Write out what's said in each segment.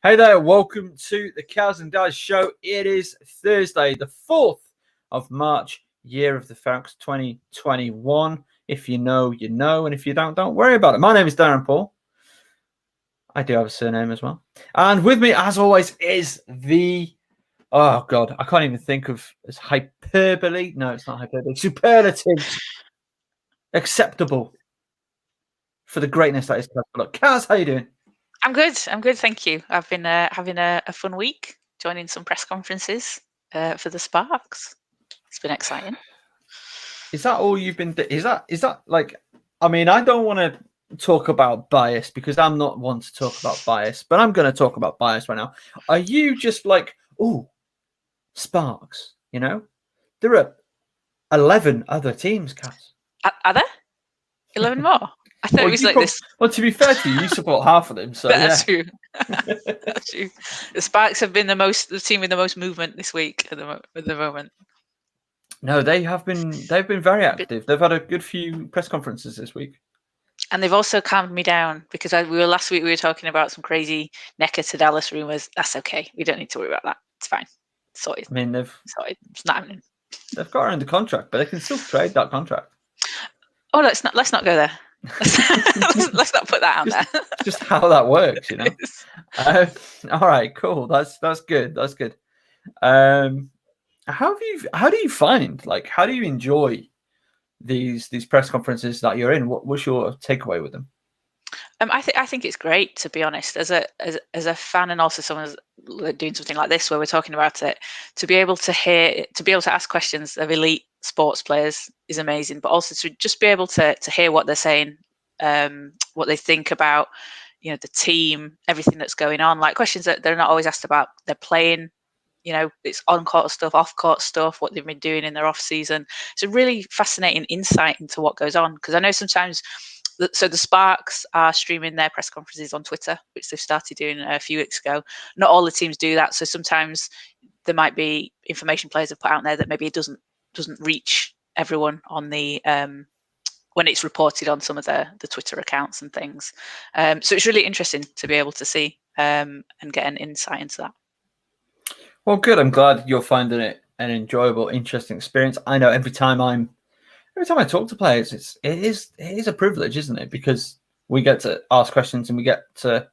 Hey there, welcome to the Cows and Dads show. It is Thursday, the 4th of March, year of the Fox 2021. If you know, you know, and if you don't worry about it. My name is Darren Paul. I do have a surname as well. And with me, as always, is the, oh God, I can't even think of as hyperbole. No, it's not hyperbole. Superlative. Acceptable for the greatness that is. Look, Kaz, how you doing? I'm good. Thank you. I've been having a fun week, joining some press conferences for the Sparks. It's been exciting. Is that all you've been? Is that like? I mean, I don't want to talk about bias because I'm not one to talk about bias, but I'm going to talk about bias right now. Are you just like, oh, Sparks? You know, there are 11 other teams, Cass. Are there 11 more? I thought it was like this. Well, to be fair to you, you support half of them, so That's yeah. true. That's true. The Sparks have been the team with the most movement this week at the moment. No, they've been very active. They've had a good few press conferences this week. And they've also calmed me down because last week we were talking about some crazy Necker to Dallas rumors. That's okay. We don't need to worry about that. It's fine. It's sorted. I mean, sorted. It's not happening. They've got her under contract, but they can still trade that contract. Oh, let's not go there. Let's not put that out there. Just how that works, you know. All right, cool. That's good. That's good. How do you find, like, how do you enjoy these press conferences that you're in? What's your takeaway with them? I think it's great, to be honest, as a fan and also someone who's doing something like this where we're talking about it, to be able to ask questions of elite sports players is amazing, but also to just be able to hear what they're saying, what they think about, the team, everything that's going on, like questions that they're not always asked about. They're playing, it's on-court stuff, off-court stuff, what they've been doing in their off-season. It's a really fascinating insight into what goes on, because I know sometimes. So the Sparks are streaming their press conferences on Twitter, which they've started doing a few weeks ago. Not all the teams do that, so sometimes there might be information players have put out there that maybe it doesn't reach everyone on the when it's reported on some of the Twitter accounts and things. So it's really interesting to be able to see and get an insight into that. Well, good. I'm glad you're finding it an enjoyable, interesting experience. I know every time I talk to players, it is a privilege, isn't it? Because we get to ask questions and we get to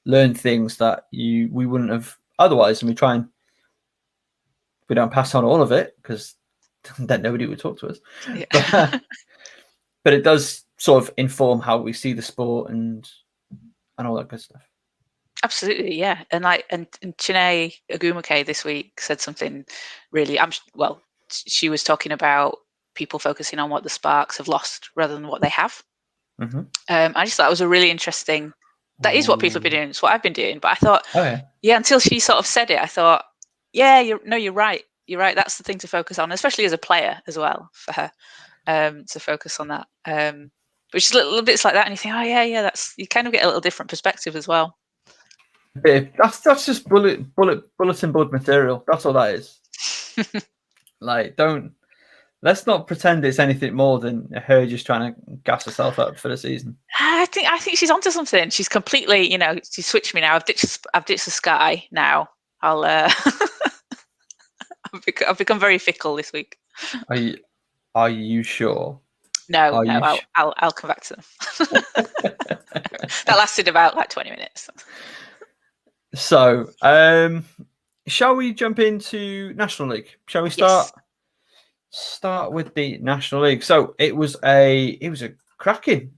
learn things that we wouldn't have otherwise, and we don't pass on all of it because then nobody would talk to us. Yeah. But it does sort of inform how we see the sport and all that good stuff. Absolutely, yeah. And Chiney Ogumake this week said something really. She was talking about people focusing on what the Sparks have lost rather than what they have. Mm-hmm. I just thought it was a really interesting. That is what people have been doing. It's what I've been doing. But I thought, yeah, until she sort of said it, I thought, yeah, you're right. You're right. That's the thing to focus on, especially as a player as well, for her to focus on that. Which is little bits like that, and you think, oh yeah, that's, you kind of get a little different perspective as well. That's just bulletin board material. That's all that is. Like, let's not pretend it's anything more than her just trying to gas herself up for the season. I think she's onto something. She's completely, she switched me now. I've ditched the Sky now. I've become very fickle this week. Are you sure? No, I'll come back to them. That lasted about like 20 minutes. So, shall we jump into National League? Shall we start? Yes. Start with the National League. So it was a cracking,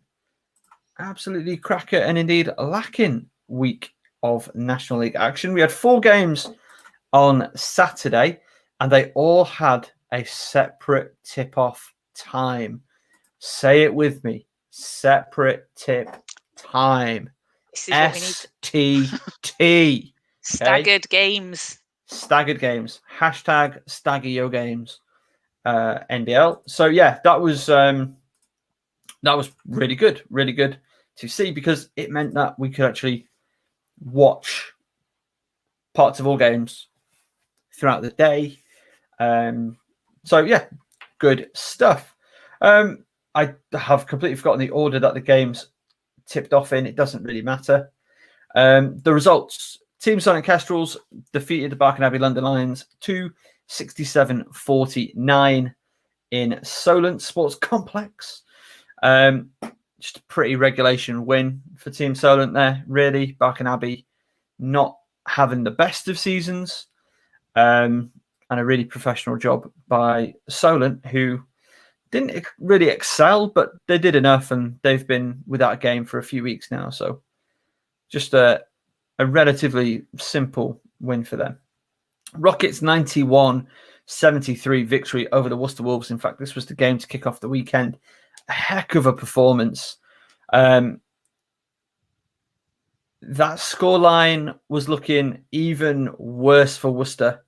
absolutely cracker, and indeed lacking week of National League action. We had 4 games on Saturday, and they all had a separate tip-off time. Say it with me: separate tip time. This is what we need. STT. Staggered games. Staggered games. Hashtag stagger your games. NBL. So yeah, that was really good to see, because it meant that we could actually watch parts of all games throughout the day. So yeah, good stuff. I have completely forgotten the order that the games tipped off in. It doesn't really matter. The results Team Solent Kestrels defeated the Barking Abbey London Lions 267-49 in Solent Sports Complex. Just a pretty regulation win for Team Solent there, really. Barking Abbey not having the best of seasons, and a really professional job by Solent, who didn't really excel, but they did enough, and they've been without a game for a few weeks now. So just a relatively simple win for them. Rockets 91-73 victory over the Worcester Wolves. In fact, this was the game to kick off the weekend. A heck of a performance. That scoreline was looking even worse for Worcester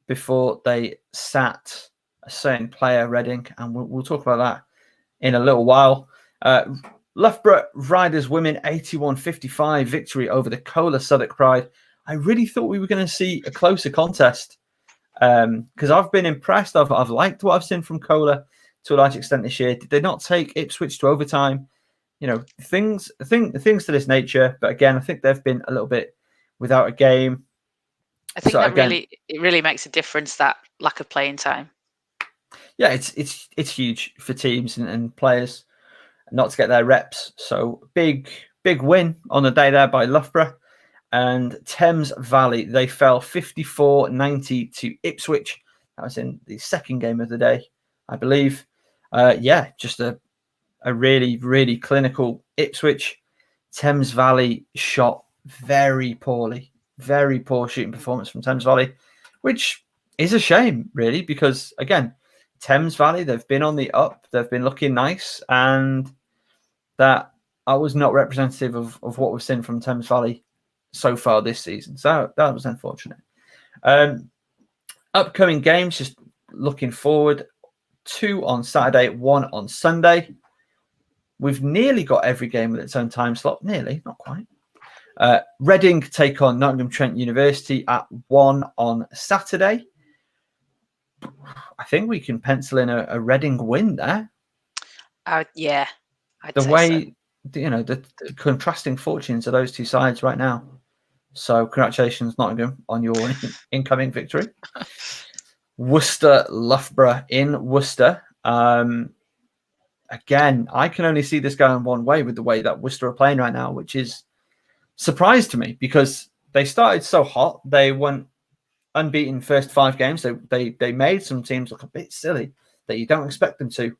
before they sat a certain player, Reading, and we'll talk about that in a little while. Loughborough Riders women 81-55 victory over the Kohler Southwark Pride. I really thought we were going to see a closer contest because I've been impressed. I've liked what I've seen from Kohler to a large extent this year. Did they not take Ipswich to overtime? Things to this nature. But again, I think they've been a little bit without a game. I think it really makes a difference, that lack of playing time. Yeah, it's huge for teams and players not to get their reps. So big win on the day there by Loughborough. And Thames Valley, they fell 54-90 to Ipswich. That was in the second game of the day, I believe. Just a really, really clinical Ipswich. Thames Valley shot very poorly. Very poor shooting performance from Thames Valley, which is a shame, really, because, again, Thames Valley, they've been on the up. They've been looking nice, and that was not representative of what we've seen from Thames Valley so far this season. So that was unfortunate. Upcoming games, just looking forward, 2 on Saturday, 1 on Sunday. We've nearly got every game with its own time slot. Nearly, not quite. Reading take on Nottingham Trent University at 1 on Saturday. I think we can pencil in a Reading win there. Yeah. The contrasting fortunes of those two sides right now. So congratulations, Nottingham, on your incoming victory. Worcester Loughborough in Worcester. Again, I can only see this going one way with the way that Worcester are playing right now, which is surprise to me because they started so hot. They won unbeaten first 5 games. They made some teams look a bit silly that you don't expect them to.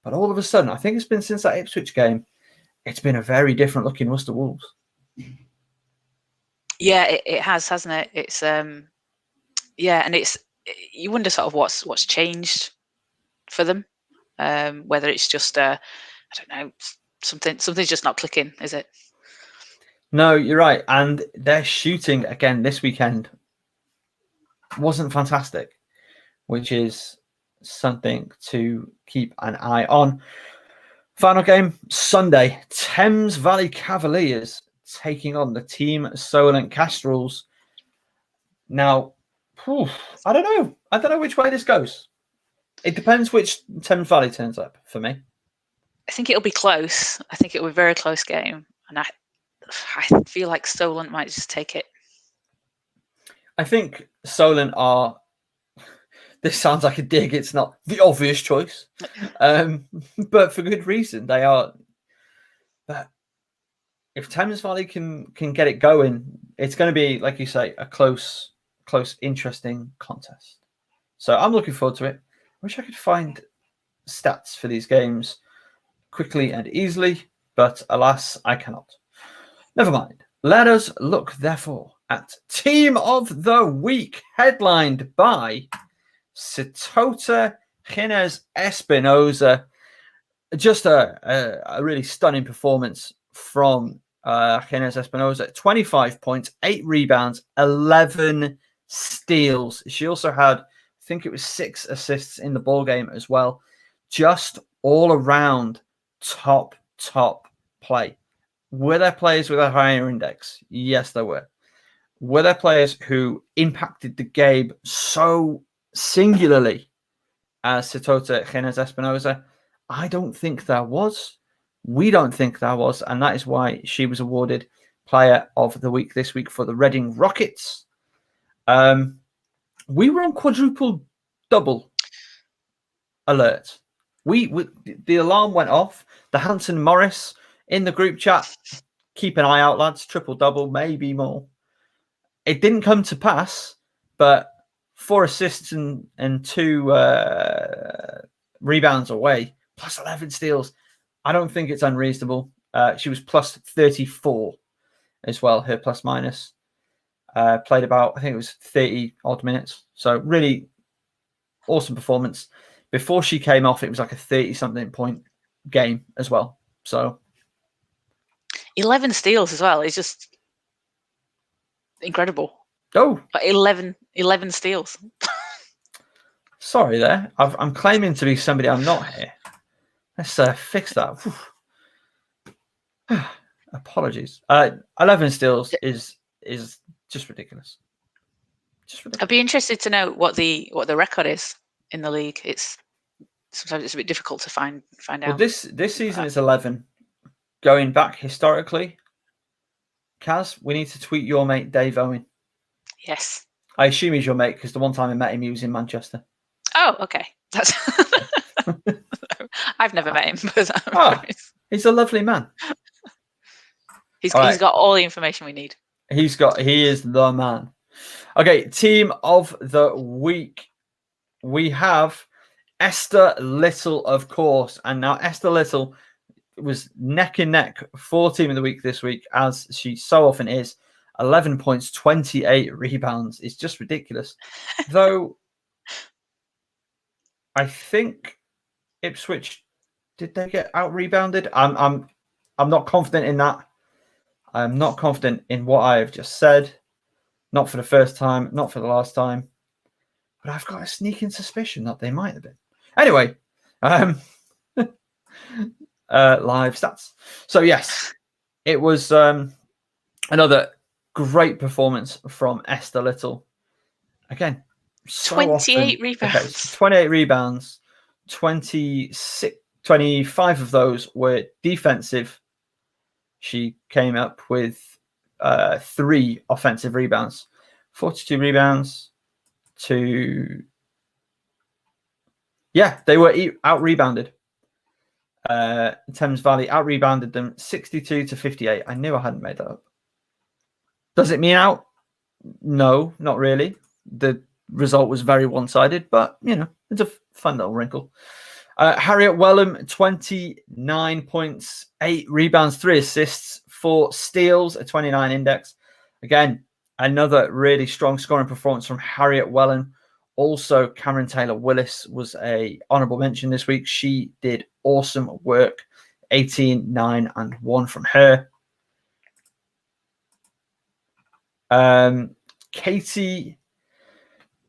But all of a sudden, I think it's been since that Ipswich game, it's been a very different looking Worcester Wolves. Yeah, it has, hasn't it? It's and it's, you wonder sort of what's changed for them. Whether it's just I don't know, something's just not clicking, is it? No, you're right. And their shooting again this weekend wasn't fantastic, which is something to keep an eye on. Final game Sunday, Thames Valley Cavaliers taking on the Team Solent Kestrels. Now, I don't know which way this goes. It depends which Thames Valley turns up for me. I think it'll be close. I think it'll be a very close game, and I feel like Solent might just take it. I think Solent are. This sounds like a dig. It's not the obvious choice, but for good reason. They are. But if Thames Valley can get it going, it's going to be, like you say, a close, interesting contest. So I'm looking forward to it. I wish I could find stats for these games quickly and easily, but alas, I cannot. Never mind. Let us look, therefore, at Team of the Week, headlined by Setota Gines Espinosa. Just a really stunning performance from Gines Espinosa. 25 points, 8 rebounds, 11 steals. She also had, I think it was 6 assists in the ball game as well. Just all around top play. Were there players with a higher index? Yes, there were. Were there players who impacted the game so singularly as Setota Gines Espinosa? I don't think there was. We don't think there was, and that is why she was awarded player of the week this week for the Reading Rockets. We were on quadruple double alert. The alarm went off. The Hanson Morris in the group chat. Keep an eye out, lads. Triple double, maybe more. It didn't come to pass, but 4 assists and 2 rebounds away, plus 11 steals. I don't think it's unreasonable. She was plus 34 as well, her plus minus. Played about, I think it was 30 odd minutes. So really awesome performance. Before she came off, it was like a 30-something point game as well. So 11 steals as well is just incredible. Oh, 11 steals. Sorry there. I'm claiming to be somebody I'm not here. Let's fix that. Apologies. 11 steals is just ridiculous. I'd be interested to know what the record is in the league. Sometimes it's a bit difficult to find out. Well, this season is 11. Going back historically, Kaz, we need to tweet your mate Dave Owen. Yes. I assume he's your mate because the one time I met him, he was in Manchester. Oh, okay. That's. I've never met him, but he's a lovely man. He's got all the information we need. He is the man. Okay, team of the week. We have Esther Little, of course. And now Esther Little was neck and neck for team of the week this week, as she so often is. 11 points, 28 rebounds. It's just ridiculous. Though I think Ipswich, did they get out rebounded? I'm not confident in that. I'm not confident in what I have just said. Not for the first time, not for the last time. But I've got a sneaking suspicion that they might have been. Anyway, live stats. So yes, it was another great performance from Esther Little. Again, 28 rebounds. Okay, 28 rebounds. 25 of those were defensive. She came up with 3 offensive rebounds. 42 rebounds to... Yeah, they were out-rebounded. Thames Valley out-rebounded them 62 to 58. I knew I hadn't made that up. Does it mean out? No, not really. The result was very one-sided, but, it's a fun little wrinkle. Harriet Wellham, 29 points, 8 rebounds, 3 assists, 4 steals, a 29 index. Again, another really strong scoring performance from Harriet Wellham. Also, Cameron Taylor-Willis was a honorable mention this week. She did awesome work. 18, 9, and 1 from her. Katie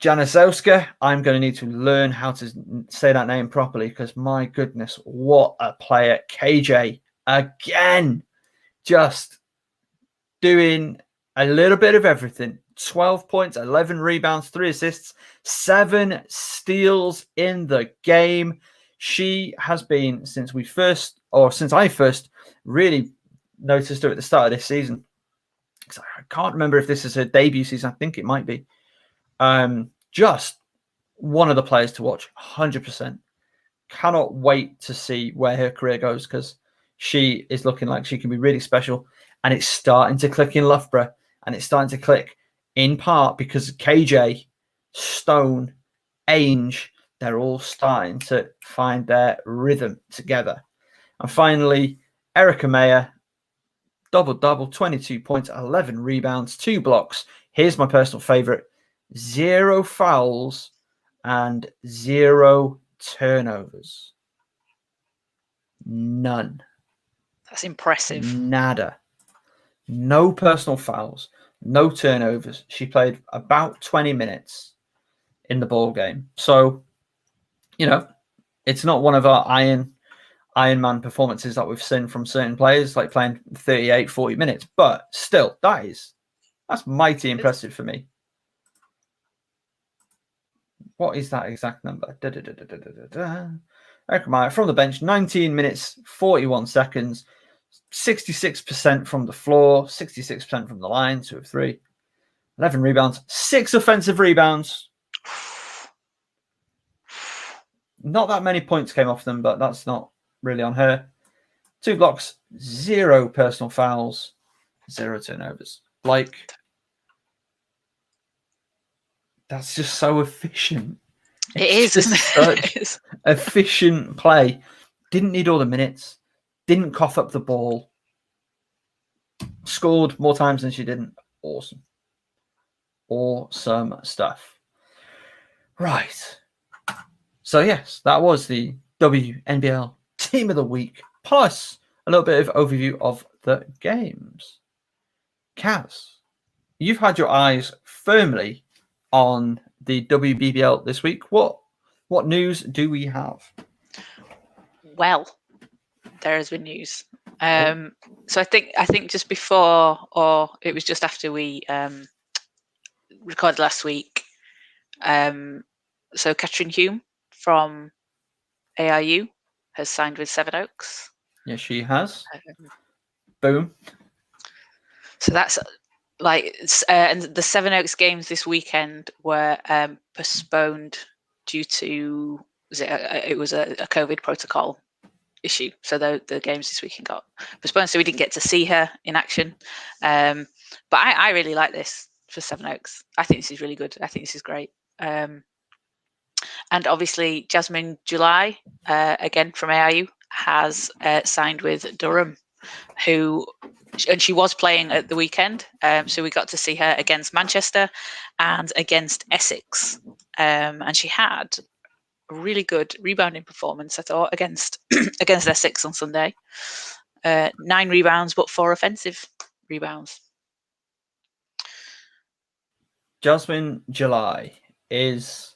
Janosowska. I'm going to need to learn how to say that name properly because, my goodness, what a player. KJ, again, just doing a little bit of everything. 12 points, 11 rebounds, 3 assists, 7 steals in the game. She has been, since I first really noticed her at the start of this season. I can't remember if this is her debut season. I think it might be. Just one of the players to watch, 100%. Cannot wait to see where her career goes because she is looking like she can be really special. And it's starting to click in Loughborough. And it's starting to click in part because KJ, Stone, Ainge, they're all starting to find their rhythm together. And finally, Erica Mayer, double-double, 22 points, 11 rebounds, 2 blocks. Here's my personal favorite. 0 fouls and 0 turnovers. None. That's impressive. Nada. No personal fouls, no turnovers. She played about 20 minutes in the ball game. So, it's not one of our Iron Man performances that we've seen from certain players, like playing 38, 40 minutes. But still, that's mighty impressive for me. What is that exact number? Erica Meyer from the bench, 19 minutes, 41 seconds, 66% from the floor, 66% from the line, 2 of 3, 11 rebounds, 6 offensive rebounds. Not that many points came off them, but that's not really on her. 2 blocks, 0 personal fouls, 0 turnovers. Like, that's just so efficient. It is, isn't it? Such efficient play. Didn't need all the minutes. Didn't cough up the ball. Scored more times than she didn't. Awesome. Awesome stuff. Right. So, yes, that was the WNBL Team of the Week, plus a little bit of overview of the games. Kaz, you've had your eyes firmly on the WBBL this week. What news do we have? Well, there has been news. So I think just before, or it was just after we recorded last week. So Catherine Hume from AIU has signed with Sevenoaks. Yes, she has. Boom. So that's and the Sevenoaks games this weekend were postponed due to it was a COVID protocol issue. So the games this weekend got postponed, so we didn't get to see her in action. But I really like this for Sevenoaks. I think this is really good. I think this is great. And obviously Jasmine July, again from AIU, has signed with Durham, and she was playing at the weekend. So we got to see her against Manchester and against Essex. And she had a really good rebounding performance, I thought, against Essex on Sunday. 9 rebounds, but 4 offensive rebounds. Jasmine July is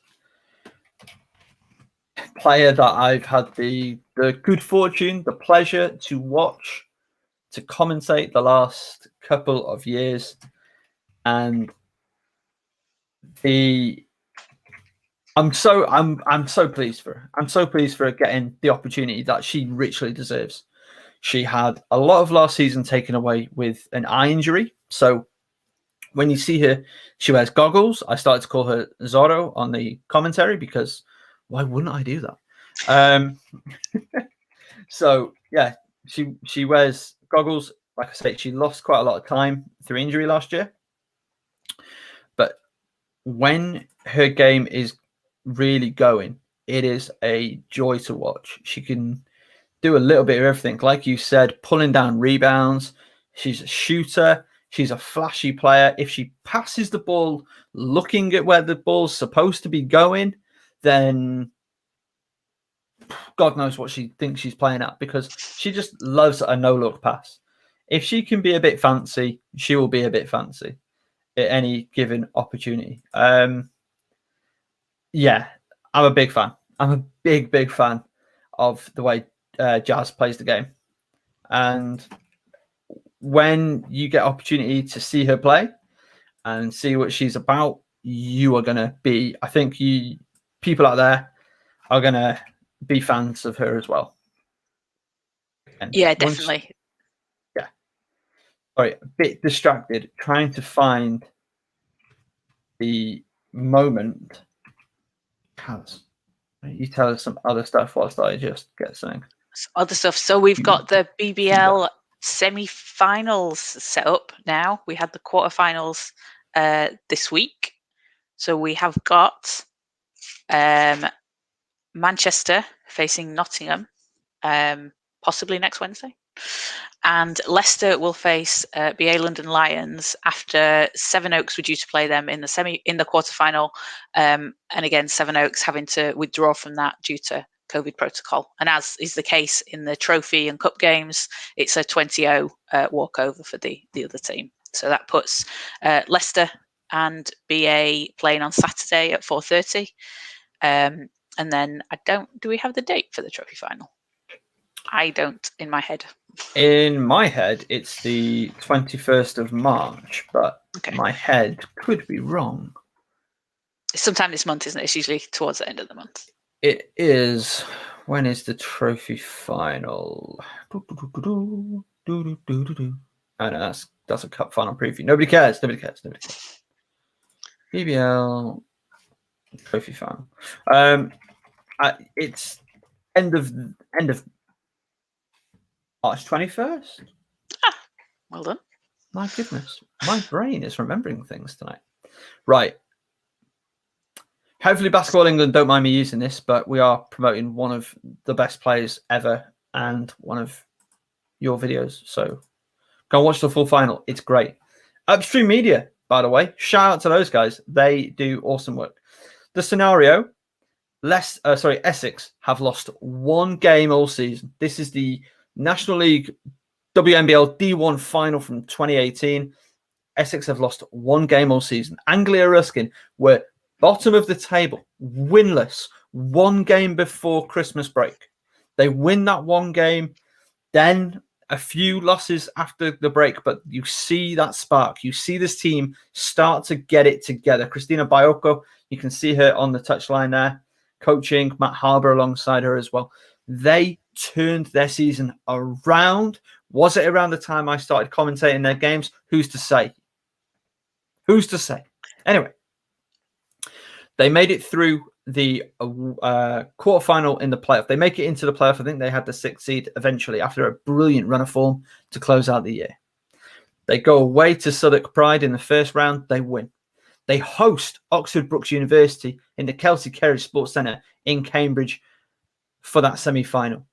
a player that I've had the good fortune, the pleasure to watch, to commentate the last couple of years, and I'm so pleased for her. I'm so pleased for her getting the opportunity that she richly deserves. She had a lot of last season taken away with an eye injury, so when you see her, she wears goggles. I started to call her Zorro on the commentary because why wouldn't I do that? So yeah, she wears goggles. Like I say, she lost quite a lot of time through injury last year. But when her game is really going, it is a joy to watch. She can do a little bit of everything. Like you said, pulling down rebounds. She's a shooter. She's a flashy player. If she passes the ball looking at where the ball's supposed to be going, then God knows what she thinks she's playing at, because she just loves a no-look pass. If she can be a bit fancy, she will be a bit fancy at any given opportunity. Yeah, I'm a big fan. I'm a big fan of the way Jazz plays the game. And when you get opportunity to see her play and see what she's about, you are going to be, I think people out there are going to be fans of her as well. And yeah, definitely. Sorry, a bit distracted trying to find the moment. You tell us some other stuff whilst I just get something. Other stuff. So we've got the BBL semi-finals set up now. We had the quarterfinals this week. So we have got Manchester facing Nottingham, possibly next Wednesday. And Leicester will face BA London Lions after Sevenoaks were due to play them in the quarterfinal, and again Sevenoaks having to withdraw from that due to COVID protocol. And as is the case in the trophy and cup games, it's a 20-0 walkover for the other team. So that puts Leicester and BA playing on Saturday at 4:30. And then do we have the date for the trophy final? I don't in my head. In my head, it's the 21st of March, but my head could be wrong. Sometime this month, isn't it? It's usually towards the end of the month. It is. When is the trophy final? I know that's a cup final preview. Nobody cares. BBL trophy final. It's end of March 21st. Well done. My goodness, my brain is remembering things tonight. Right. Hopefully, Basketball England don't mind me using this, but we are promoting one of the best players ever and one of your videos. So go and watch the full final. It's great. Upstream Media, by the way, shout out to those guys. They do awesome work. The scenario, Essex have lost one game all season. This is the National League WNBL D1 final from 2018. Essex have lost one game all season. Anglia Ruskin were bottom of the table, winless, one game before Christmas break. They win that one game, then a few losses after the break, but you see that spark. You see this team start to get it together. Christina Biocco, you can see her on the touchline there, coaching Matt Harbour alongside her as well. They turned their season around. Was it around the time I started commentating their games? Who's to say? Who's to say? Anyway, they made it through the quarterfinal in the playoff. They make it into the playoff. I think they had the 6th seed eventually after a brilliant run of form to close out the year. They go away to Southwark Pride in the first round. They win. They host Oxford Brookes University in the Kelsey Kerridge Sports Centre in Cambridge for that semi-final.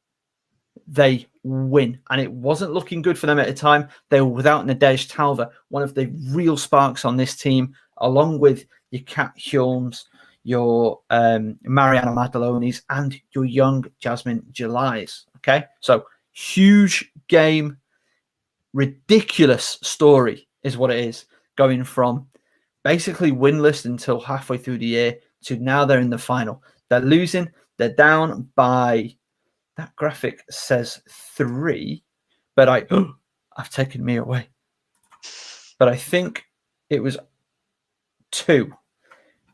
They win. And it wasn't looking good for them at the time. They were without Nadej Talver, one of the real sparks on this team, along with your Kat Hulmes, your Mariana Madalonis, and your young Jasmine Julais. Okay? So, huge game. Ridiculous story is what it is. Going from basically winless until halfway through the year to now they're in the final. They're losing. They're down by... That graphic says 3, but I've taken me away. But I think it was 2,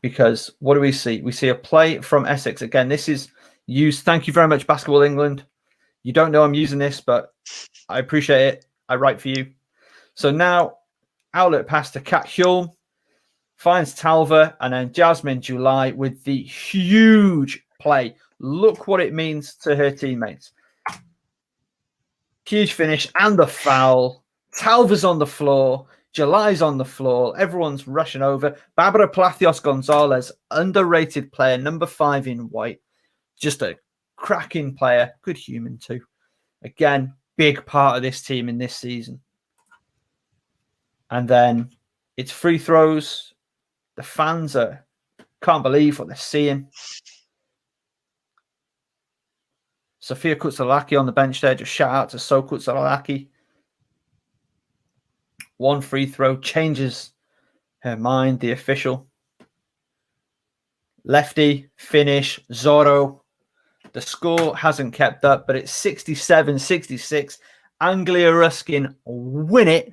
because what do we see? We see a play from Essex. Again, this is used. Thank you very much, Basketball England. You don't know I'm using this, but I appreciate it. I write for you. So now, outlet pass to Kat Hulme, finds Talver, and then Jasmine Julais with the huge play. Look what it means to her teammates. Huge finish and the foul. Talver's on the floor. Julai's on the floor. Everyone's rushing over. Barbara Palacios Gonzalez, underrated player, number 5 in white. Just a cracking player. Good human too. Again, big part of this team in this season. And then it's free throws. The fans can't believe what they're seeing. Sophia Kutsalaki on the bench there. Just shout out to So Kutsalaki. One free throw changes her mind, the official. Lefty, finish, Zorro. The score hasn't kept up, but it's 67-66. Anglia Ruskin win it.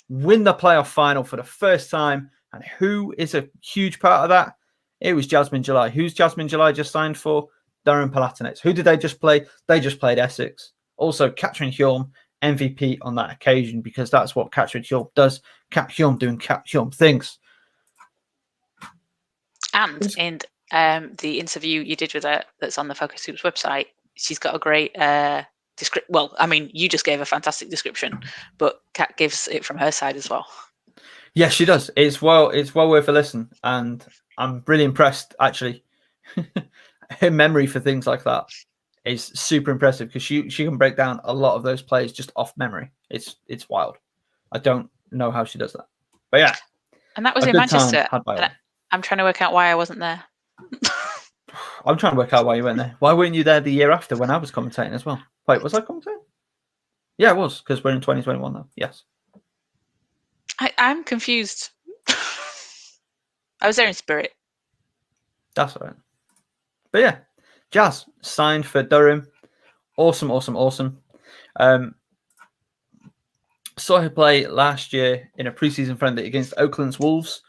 Win the playoff final for the first time. And who is a huge part of that? It was Jasmine Julais. Who's Jasmine Julais just signed for? Durham Palatinets. Who did they just play? They just played Essex. Also, Katrin Hulme, MVP on that occasion, because that's what Katrin Hulme does. Kat Hulme doing Kat Hulme things. And in the interview you did with her that's on the Focus Hoops website, she's got a great description. Well, I mean, you just gave a fantastic description, but Kat gives it from her side as well. Yes, she does. It's well worth a listen, and I'm really impressed, actually. Her memory for things like that is super impressive, because she can break down a lot of those plays just off memory. It's wild. I don't know how she does that, but yeah. And that was in Manchester. I'm trying to work out why I wasn't there. I'm trying to work out why you weren't there. Why weren't you there the year after when I was commentating as well? Wait, was I commentating? Yeah, it was, because we're in 2021 now. Yes. I'm confused. I was there in spirit. That's all right. But yeah, Jazz signed for Durham. Awesome. Saw her play last year in a preseason friendly against Oakland's Wolves,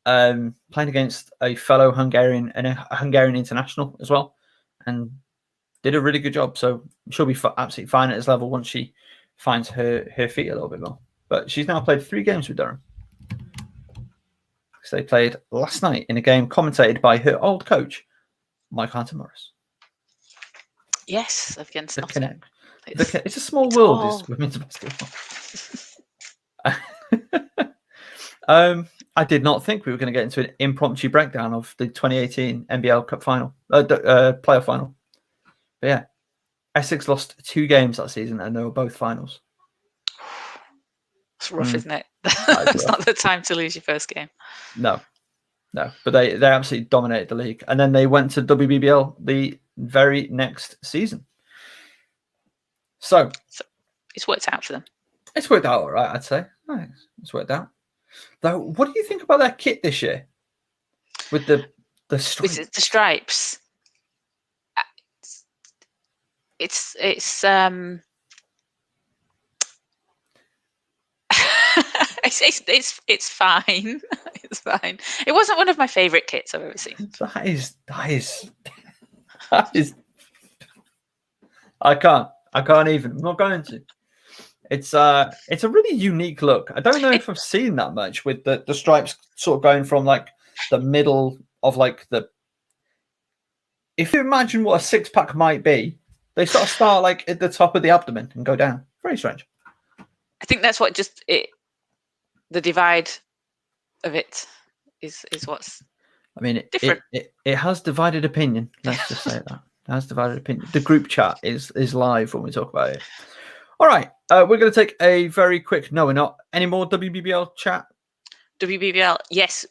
playing against a fellow Hungarian and a Hungarian international as well, and did a really good job. So she'll be absolutely fine at this level once she finds her feet a little bit more. But she's now played 3 games with Durham. So they played last night in a game commentated by her old coach, Mike Hunter-Morris. Yes, against Nottingham. It's a small world, this women's basketball. I did not think we were going to get into an impromptu breakdown of the 2018 NBL Cup final, playoff final. But yeah, Essex lost 2 games that season, and they were both finals. It's rough, isn't it? It's not the time to lose your first game. No. But they absolutely dominated the league, and then they went to WBBL the very next season. So it's worked out for them. It's worked out all right, I'd say. It's worked out. Though, what do you think about their kit this year? With the stripes? With the stripes. It's it's fine. It's fine. It wasn't one of my favourite kits I've ever seen. That is. I can't even. I'm not going to. It's a really unique look. I don't know if I've seen that much with the stripes sort of going from like the middle of like the. If you imagine what a 6-pack might be, they sort of start like at the top of the abdomen and go down. Very strange. I think that's what the divide of it is what's. I mean, different. It has divided opinion. Let's just say that. It has divided opinion. The group chat is live when we talk about it. All right. We're going to take a very quick... No, we're not. Any more WBBL chat? WBBL, yes.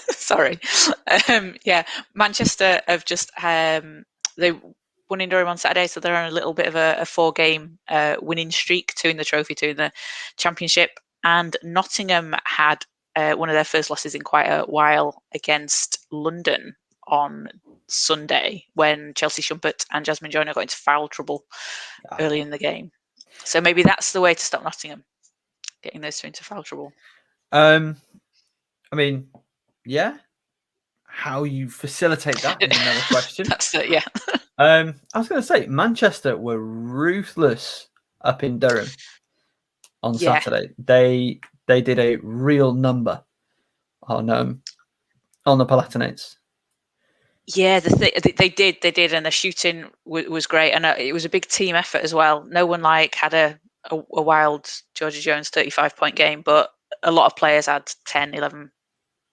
Sorry. Yeah, Manchester have just... they won in Durham on Saturday, so they're on a little bit of a 4-game winning streak, 2 in the trophy, 2 in the championship. And Nottingham had one of their first losses in quite a while against London on Sunday when Chelsea Shumpert and Jasmine Joyner got into foul trouble early in the game. So maybe that's the way to stop Nottingham, getting those 2 into foul trouble. I mean, yeah. How you facilitate that is another question. That's it, yeah. I was going to say, Manchester were ruthless up in Durham on Saturday. They did a real number on the Palatinates. Yeah, they did, and the shooting was great, and it was a big team effort as well. No one had a wild Georgia Jones 35-point game, but a lot of players had 10, 11,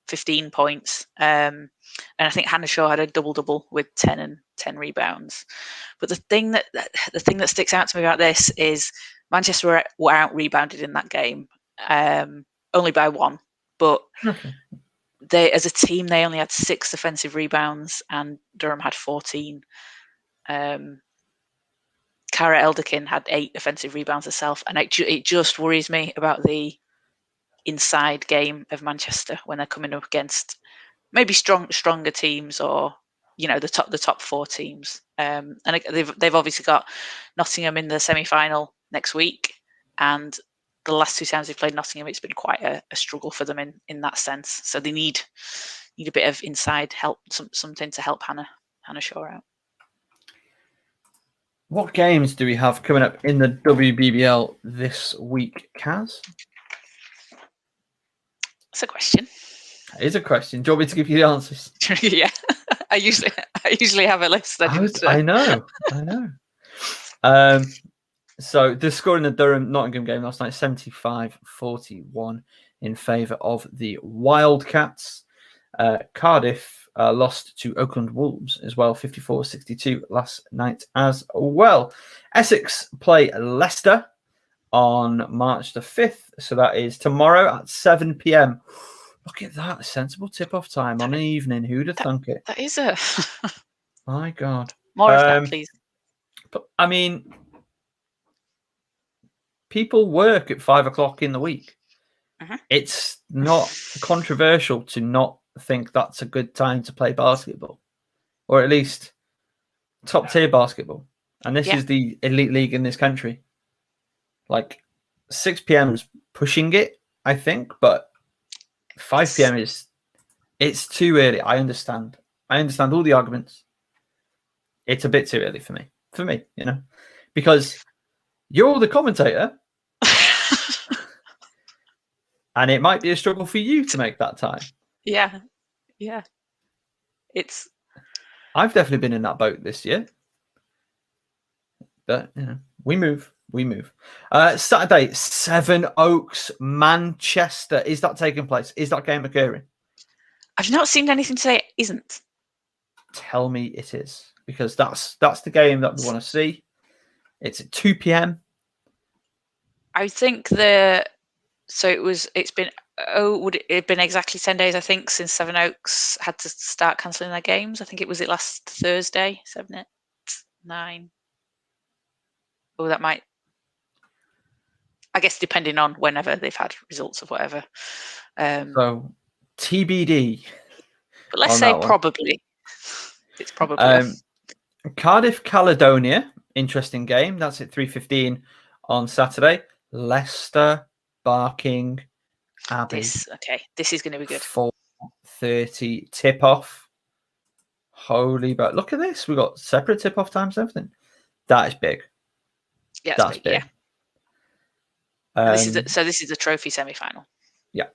15 points. And I think Hannah Shaw had a double-double with 10 and 10 rebounds. But the thing that sticks out to me about this is Manchester were out-rebounded in that game, only by 1. But they, as a team, they only had 6 offensive rebounds, and Durham had 14. Cara Elderkin had 8 offensive rebounds herself, and it just worries me about the inside game of Manchester when they're coming up against maybe stronger teams, or the top 4 teams. And they've obviously got Nottingham in the semi-final next week, and the last 2 times they've played Nottingham, it's been quite a struggle for them in that sense. So they need a bit of inside help, something to help Hannah Shaw out. What games do we have coming up in the WBBL this week, Kaz? That's a question. It is a question. Do you want me to give you the answers? Yeah, I usually have a list. I know. So the score in the Durham-Nottingham game last night, 75-41 in favour of the Wildcats. Cardiff lost to Oakland Wolves as well, 54-62 last night as well. Essex play Leicester on March the 5th. So that is tomorrow at 7 p.m. Look at that. Sensible tip-off time on an evening. Who'd have thunk it? That is a... My God. More of that, please. But, I mean... People work at 5 o'clock in the week. Uh-huh. It's not controversial to not think that's a good time to play basketball, or at least top tier basketball. And this is the elite league in this country. 6 p.m. is pushing it, I think, but 5 p.m. it's too early. I understand all the arguments. it's a bit too early for me. Because you're the commentator, and it might be a struggle for you to make that time. Yeah. I've definitely been in that boat this year. But we move. Saturday, Seven Oaks, Manchester. Is that taking place? Is that game occurring? I've not seen anything to say it isn't. Tell me it is, because that's the game that we want to see. It's at 2 p.m. I think it's been would it have been exactly 10 days, I think, since Seven Oaks had to start cancelling their games. I think it was last Thursday, 7, 8, 9. Oh, that might, I guess, depending on whenever they've had results of whatever. So TBD. But let's say probably. It's probably. Cardiff, Caledonia. Interesting game. That's at 3:15 on Saturday. Leicester, Barking, Abbey. This is going to be good. 4:30 tip-off. Holy, but look at this. We've got separate tip-off times and everything. That is big. Yeah, that's big. Yeah. This is the trophy semi-final. Yeah.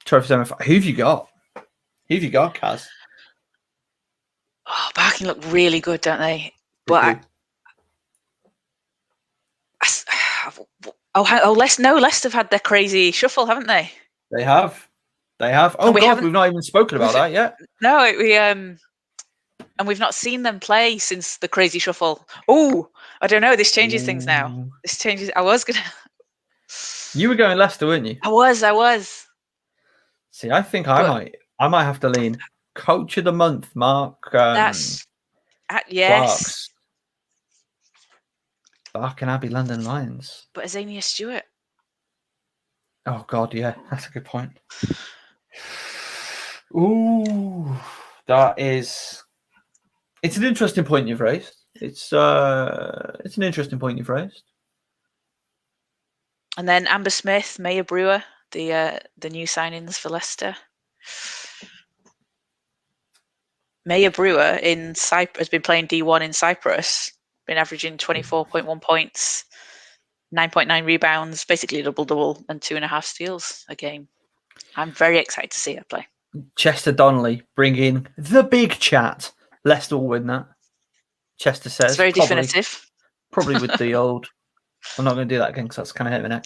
Trophy semi-final. Who have you got? Kaz? Oh, Barking look really good, don't they? But Leicester have had their crazy shuffle, haven't they? They have. Oh God, we've not even spoken about that yet. No, and we've not seen them play since the crazy shuffle. Oh, I don't know. This changes things now. This changes. You were going Leicester, weren't you? I was. See, I think I might have to lean Coach of the Month, Mark. Yes. Clark's. Barking Abbey, London Lions. But Azania Stewart. Oh God, yeah, that's a good point. Ooh, it's an interesting point you've raised. It's an interesting point you've raised. And then Amber Smith, Maya Brewer, the new signings for Leicester. Maya Brewer has been playing D1 in Cyprus, been averaging 24.1 points, 9.9 rebounds, basically a double-double, and 2.5 steals a game. I'm very excited to see her play. Chester Donnelly bringing the big chat. Leicester will win that. Chester says. It's very definitive. Probably with the old. I'm not going to do that again because that's kind of hit my neck.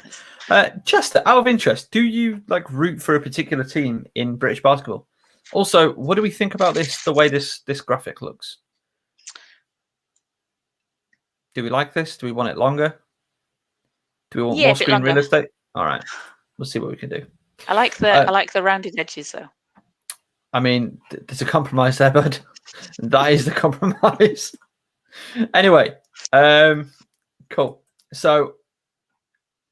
Chester, out of interest, do you root for a particular team in British basketball? Also, what do we think about this? The way this graphic looks. Do we like this? Do we want it longer? Do we want more screen real estate? All right, we'll see what we can do. I like the rounded edges though. I mean, there's a compromise there, bud. That is the compromise. Anyway, cool. So,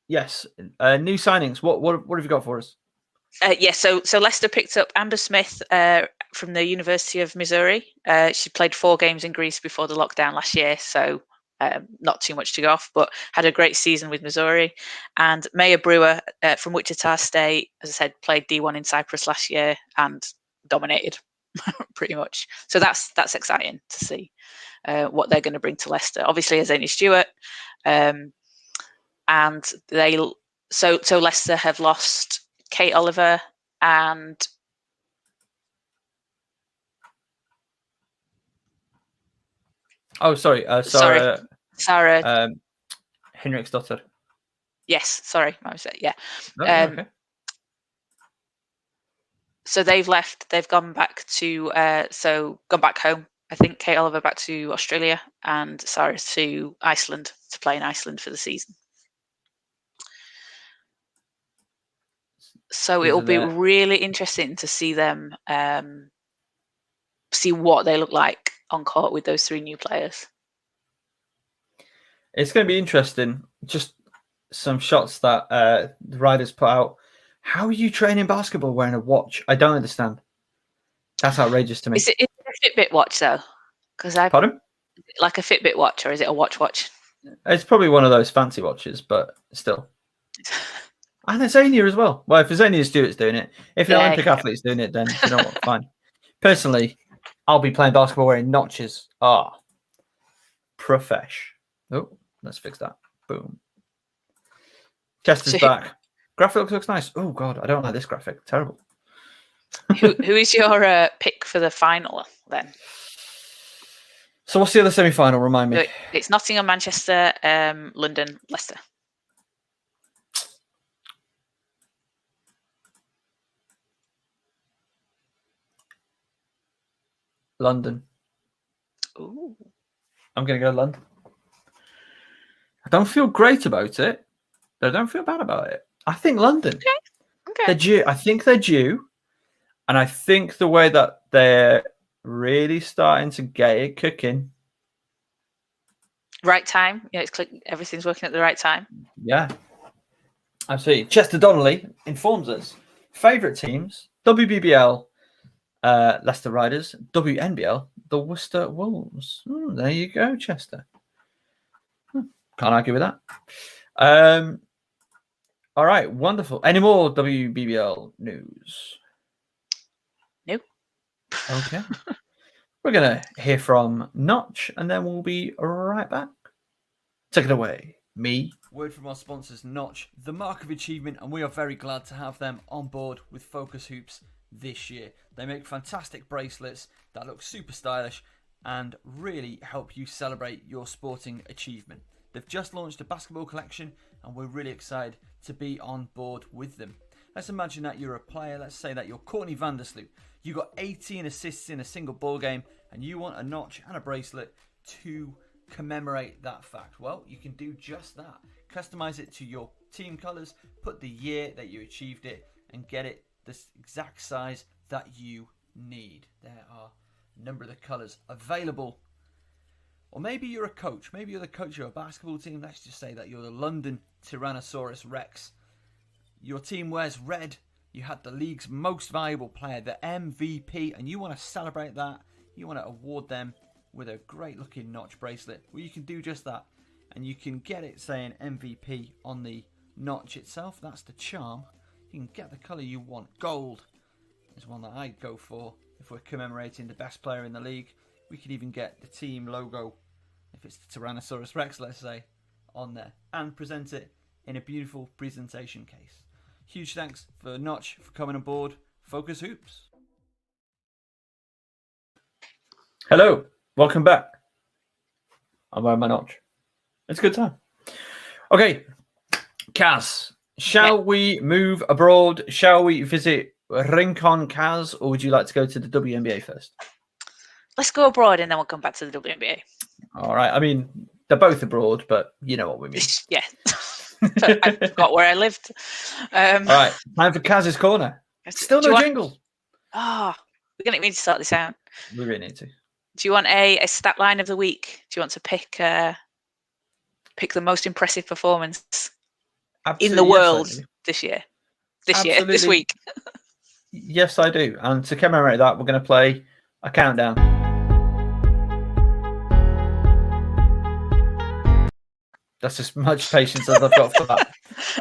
yes, new signings. What have you got for us? So Leicester picked up Amber Smith from the University of Missouri. She played 4 games in Greece before the lockdown last year, so not too much to go off, but had a great season with Missouri. And Maya Brewer from Wichita State, as I said, played D1 in Cyprus last year and dominated pretty much. So that's exciting to see what they're going to bring to Leicester. Obviously, Azania Stewart, and so Leicester have lost Kate Oliver and Sarah Henriksdottir. Yes, sorry, my mistake. Yeah. Okay. So they've left. They've gone back to gone back home. I think Kate Oliver back to Australia and Sarah to Iceland to play in Iceland for the season. So it will be really interesting to see them see what they look like on court with those 3 new players. It's going to be interesting. Just some shots that the riders put out. How are you training basketball wearing a watch? I don't understand. That's outrageous to me. Is it a Fitbit watch though? Pardon? Like a Fitbit watch, or is it a watch? It's probably one of those fancy watches, but still. And Azania as well. Well, if Azania Stewart's doing it, if the Olympic athlete's doing it, then you know what? Fine. Personally, I'll be playing basketball wearing notches. profesh. Oh, let's fix that. Boom. Chester's back. Graphic looks nice. Oh God, I don't like this graphic. Terrible. who is your pick for the final then? So what's the other semi-final? Remind me. It's Nottingham, Manchester, London, Leicester. London. Ooh. I'm going to go London. I don't feel great about it, but I don't feel bad about it. I think London. Okay. They're due. I think they're due. And I think the way that they're really starting to get it cooking. Right time. Yeah, everything's working at the right time. Yeah. Absolutely. Chester Donnelly informs us. Favourite teams, WBBL, Leicester Riders, WNBL, the Worcester Wolves. There you go, Chester. Can't argue with that. All right, wonderful. Any more WBBL news? Nope. Okay. We're going to hear from Notch, and then we'll be right back. Take it away, me. Word from our sponsors, Notch, the mark of achievement, and we are very glad to have them on board with Focus Hoops this year. They make fantastic bracelets that look super stylish and really help you celebrate your sporting achievement. They've just launched a basketball collection, and we're really excited to be on board with them. Let's imagine that you're a player. Let's say that you're Courtney Vandersloot. You got 18 assists in a single ball game, and you want a notch and a bracelet to commemorate that fact. Well, you can do just that. Customize it to your team colors, put the year that you achieved it, and get it the exact size that you need. There are a number of the colors available. Or maybe you're a coach. Maybe you're the coach of a basketball team. Let's just say that you're the London Tyrannosaurus Rex. Your team wears red. You had the league's most valuable player, the MVP, and you want to celebrate that. You want to award them with a great looking notch bracelet. Well, you can do just that. And you can get it saying MVP on the notch itself. That's the charm. You can get the colour you want. Gold is one that I'd go for if we're commemorating the best player in the league. We could even get the team logo, if it's the Tyrannosaurus Rex, let's say, on there. And present it in a beautiful presentation case. Huge thanks for Notch for coming on board Focus Hoops. Hello, welcome back. I'm wearing my Notch. It's a good time. Okay, Kaz, shall we move abroad? Shall we visit Rincon, Kaz, or would you like to go to the WNBA first? Let's go abroad and then we'll come back to the WNBA. All right. I mean, they're both abroad, but you know what we mean. Yeah. I forgot where I lived. All right. Time for Kaz's Corner. Still no jingle. We're going to need to start this out. We really need to. Do you want a stat line of the week? Do you want to pick the most impressive performance in the world this year? This week? Yes, I do. And to commemorate that, we're going to play a countdown. That's as much patience as I've got for that.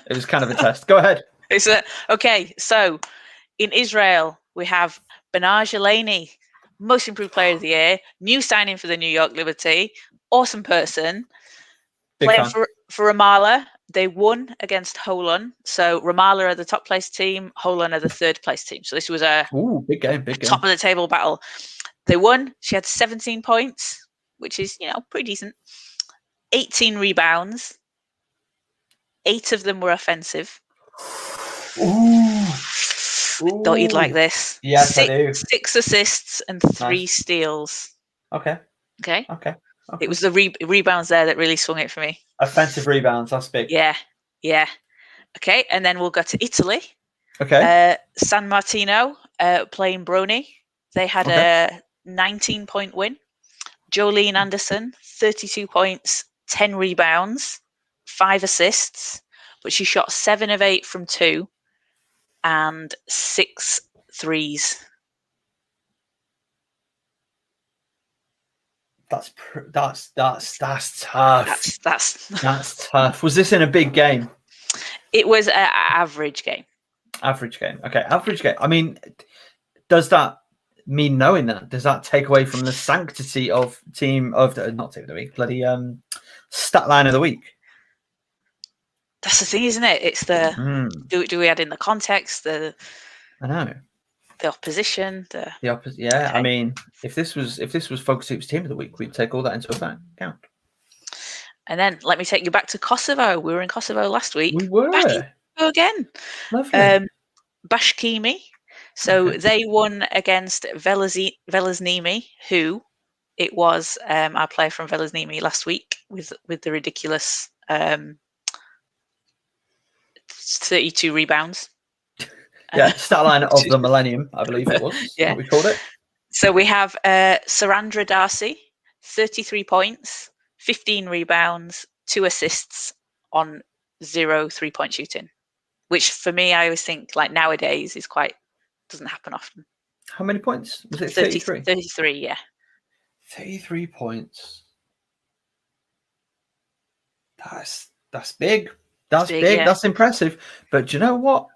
It was kind of a test. Go ahead. Okay. So in Israel, we have Benaj Eleni, most improved player of the year, new signing for the New York Liberty, awesome person. Playing for Ramallah. They won against Holon. So Ramallah are the top place team, Holon are the third place team. So this was a big game. Top of the table battle. They won. She had 17 points, which is, pretty decent. 18 rebounds. 8 of them were offensive. Ooh. Thought you'd like this. Yes, I do. 6 assists and 3 steals. Okay. It was the rebounds there that really swung it for me. Offensive rebounds, that's big. Yeah. Okay, and then we'll go to Italy. Okay. San Martino playing Brony. They had a 19-point win. Jolene Anderson, 32 points, 10 rebounds, 5 assists, but she shot 7 of 8 from 2 and 6 threes. That's tough. That's tough. Was this in a big game? It was an average game. Average game. Okay, average game. I mean, does that me knowing that, does that take away from the sanctity of not team of the week, bloody stat line of the week? That's the thing, isn't it? It's the do we add in the context, I know the opposition, the opposite. Yeah, okay. I mean, if this was Focus Hoops team of the week, we'd take all that into account. And then let me take you back to Kosovo. We were in Kosovo last week. We were back in Kosovo again. Lovely. Bashkimi. So they won against Veleznimi, who it was our player from Veleznimi last week with the ridiculous 32 rebounds. Yeah, stat line of the millennium, I believe it was. Yeah, what we called it. So we have Sarandra Darcy, 33 points, 15 rebounds, 2 assists on 0 3-point shooting, which for me, I always think like nowadays is doesn't happen often. How many points? Was it 33? 33, yeah. 33 points. That's big. That's big. Yeah. That's impressive. But do you know what?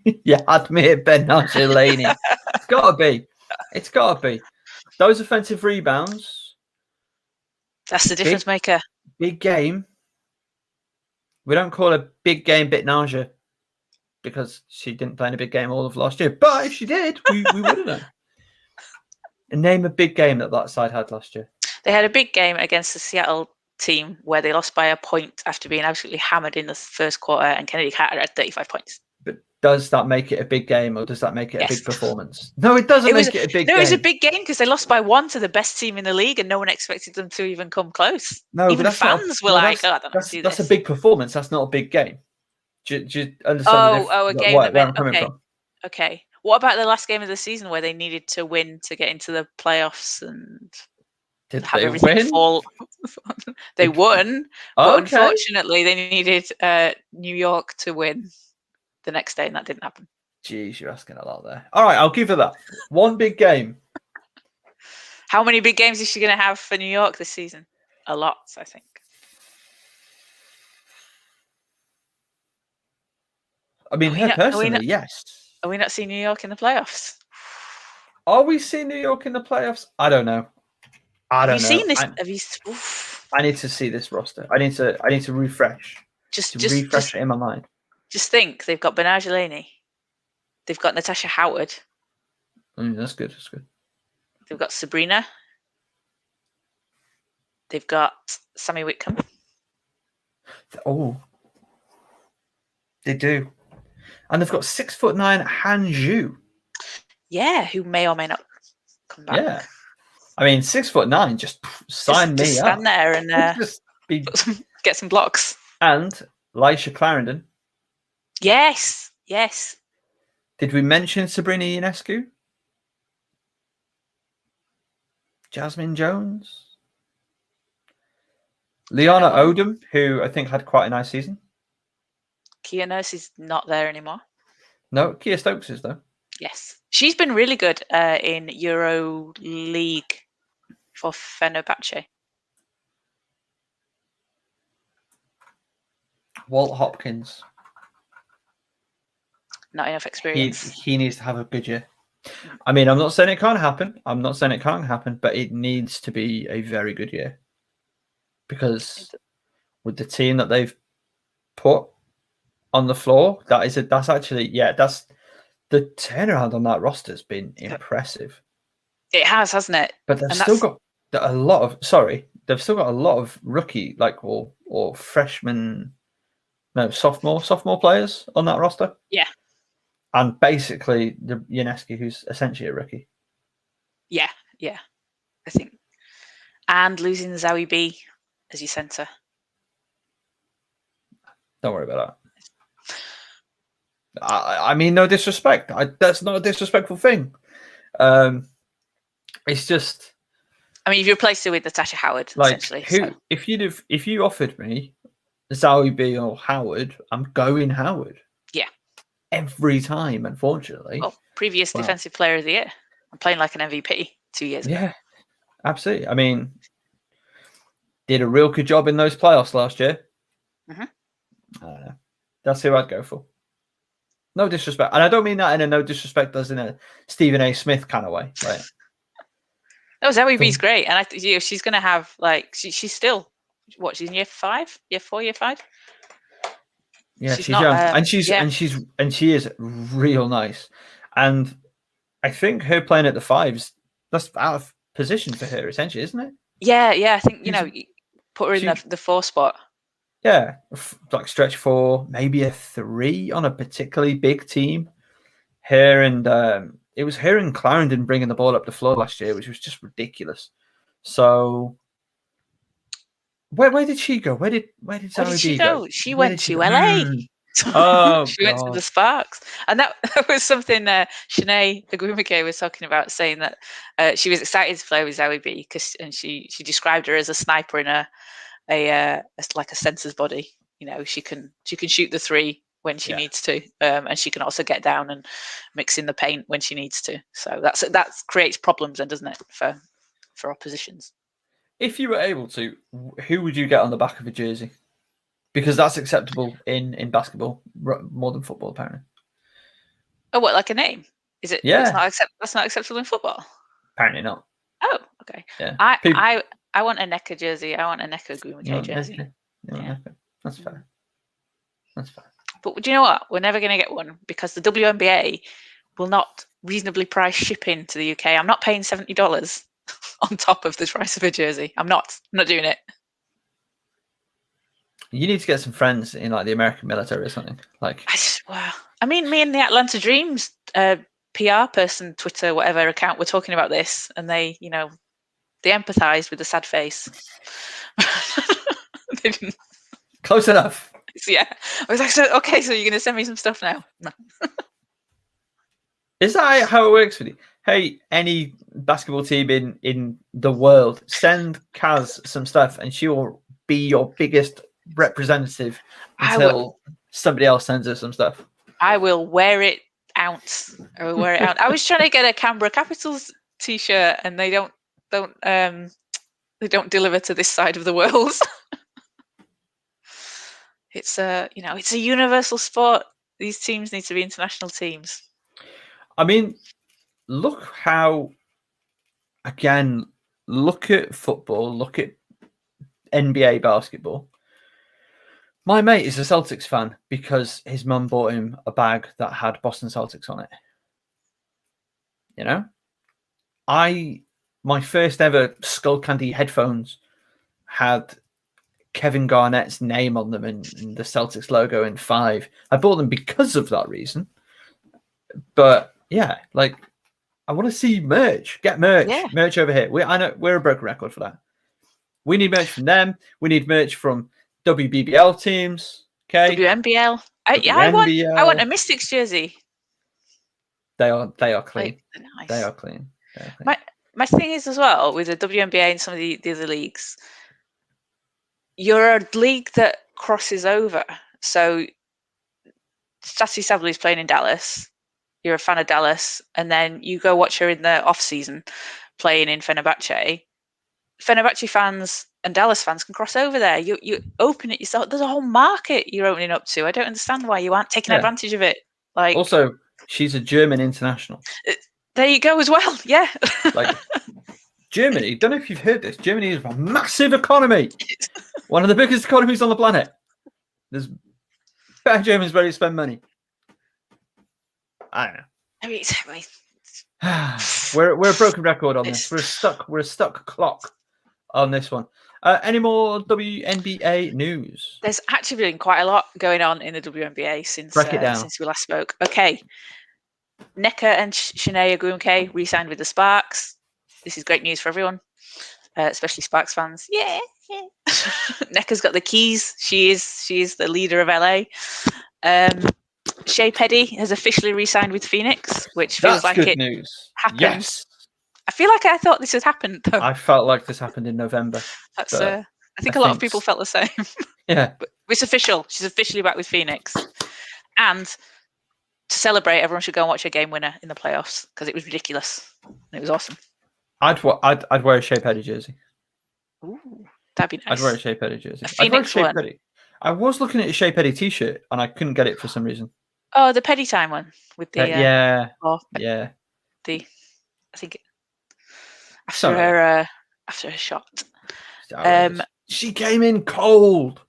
You had me at Ben Laney. It's got to be. It's got to be. Those offensive rebounds. That's the difference maker. Big game. We don't call a big game Bitnaja because she didn't play in a big game all of last year. But if she did, we would have known. And name a big game that side had last year. They had a big game against the Seattle team where they lost by a point after being absolutely hammered in the first quarter, and Kennedy Carter had 35 points. But does that make it a big game, or does that make it a big performance? No, it doesn't make it a big game. No, it was a big game because they lost by 1 to the best team in the league, and no one expected them to even come close. No, even fans were like, "Oh, I don't know." That's a big performance. That's not a big game. Do you understand? A game where I'm coming from? Okay. What about the last game of the season where they needed to win to get into the playoffs and have everything fall? They won, but unfortunately, they needed New York to win the next day, and that didn't happen. Jeez, you're asking a lot there. All right, I'll give her that. One big game. How many big games is she going to have for New York this season? A lot, I think. I mean, personally, yes. Are we not seeing New York in the playoffs? Are we seeing New York in the playoffs? I don't know. Have you seen this? I need to see this roster. I need to refresh. Just refresh it in my mind. Just think, they've got Bernard Delaney. They've got Natasha Howard. That's good. That's good. They've got Sabrina. They've got Sammy Whitcomb. Oh, they do. And they've got 6'9" Han Zhu. Yeah, who may or may not come back. Yeah. I mean, 6'9", just sign me up. Stand there and get some blocks. And Laisha Clarendon. Yes. Did we mention Sabrina Ionescu? Jasmine Jones? Liana Odom, who I think had quite a nice season. Kia Nurse is not there anymore. No, Kia Stokes is though. Yes. She's been really good in Euro League for Fenerbahce. Walt Hopkins. Not enough experience. He needs to have a good year. I mean, I'm not saying it can't happen. But it needs to be a very good year. Because with the team that they've put on the floor, that's the turnaround on that roster has been impressive. It has, hasn't it? But they've still got a lot of rookie or freshman, sophomore players on that roster. Yeah. And basically the Ionescu, who's essentially a rookie. Yeah, I think. And losing Zoe B as your centre. Don't worry about that. I mean, no disrespect. That's not a disrespectful thing. It's just. I mean, you've replaced her with Natasha Howard, essentially. If you offered me Zoe B or Howard, I'm going Howard. Yeah. Every time, unfortunately. Well, previous Defensive Player of the Year. I'm playing like an MVP 2 years ago. Yeah, absolutely. I mean, did a real good job in those playoffs last year. Mm-hmm. That's who I'd go for. No disrespect, and I don't mean that in a no disrespect as in a Stephen A. Smith kind of way. Like, no, WB's great, and she's going to have like she's still she's in year 5, year 4, year 5. Yeah, she's not, young, and she is real nice, and I think her playing at the fives, that's out of position for her, essentially, isn't it? Yeah, I think you put her in the 4 spot. Yeah, like stretch 4, maybe a 3 on a particularly big team. It was her and Clarendon bringing the ball up the floor last year, which was just ridiculous. So, where did she go? Where did she go? She went to LA. Oh, she went to the Sparks, and that was something Shanae Wnba was talking about, saying that she was excited to play with WB and she described her as a sniper in a like a sensor's body. She can shoot the 3 when she needs to, and she can also get down and mix in the paint when she needs to. So that creates problems, then, doesn't it, for oppositions? If you were able to, who would you get on the back of a jersey? Because that's acceptable in basketball more than football, apparently. Oh, what, like a name? Is it? Yeah. That's not acceptable in football? Apparently not. Oh, okay. Yeah. I want a Nneka jersey. I want a Nneka Wnba jersey. Yeah. That's fair. But do you know what? We're never going to get one because the WNBA will not reasonably price shipping to the UK. I'm not paying $70 on top of the price of a jersey. I'm not doing it. You need to get some friends in like the American military or something. Like, I mean, me and the Atlanta Dreams PR person, Twitter, whatever account, were talking about this, and they empathized with the sad face. They didn't. Close enough. Yeah, I was like, okay, so you're going to send me some stuff now? No. Is that how it works for you? Hey, any basketball team in the world, send Kaz some stuff, and she will be your biggest representative until somebody else sends her some stuff. I will wear it out. I was trying to get a Canberra Capitals t-shirt, and they don't deliver to this side of the world. It's it's a universal sport. These teams need to be international teams. I mean, look at football, look at NBA basketball. My mate is a Celtics fan because his mum bought him a bag that had Boston Celtics on it. My first ever Skullcandy headphones had Kevin Garnett's name on them and the Celtics logo in 5. I bought them because of that reason. But yeah, like, I want to see merch. Get merch. Yeah. Merch over here. I know we're a broken record for that. We need merch from them. We need merch from WBBL teams. Okay. WNBL. I want a Mystics jersey. They are clean. Nice. They are clean. My thing is as well with the WNBA and some of the other leagues, you're a league that crosses over. So Stacey Sabley is playing in Dallas. You're a fan of Dallas, and then you go watch her in the off season playing in Fenerbahce. Fenerbahce fans and Dallas fans can cross over there. You open it yourself. There's a whole market you're opening up to. I don't understand why you aren't taking advantage of it. Like, also, she's a German international. There you go as well. Yeah. Like, Germany, don't know if you've heard this. Germany is a massive economy. One of the biggest economies on the planet. There's better Germans ready to spend money. I don't know. I mean, we're a broken record on this. We're a stuck clock on this one. Any more WNBA news? There's actually been quite a lot going on in the WNBA since we last spoke. Okay. Nneka and Shanae Wnba re-signed with the Sparks. This is great news for everyone, especially Sparks fans. Yeah. Nneka's got the keys. She is the leader of LA. Shea Petty has officially re-signed with Phoenix, which feels like it happened. Yes. I feel like I thought this had happened, though. I felt like this happened in November. That's I think a lot of people felt the same. Yeah. But it's official. She's officially back with Phoenix. And to celebrate, everyone should go and watch her game winner in the playoffs because it was ridiculous. And it was awesome. I'd wear a Shea Petty jersey. Ooh, that'd be nice. I'd wear a Shea Petty jersey. A Phoenix one. I was looking at a Shea Petty t-shirt and I couldn't get it for some reason. Oh, the Penny Time one with the Yeah. I think after her shot. She came in cold.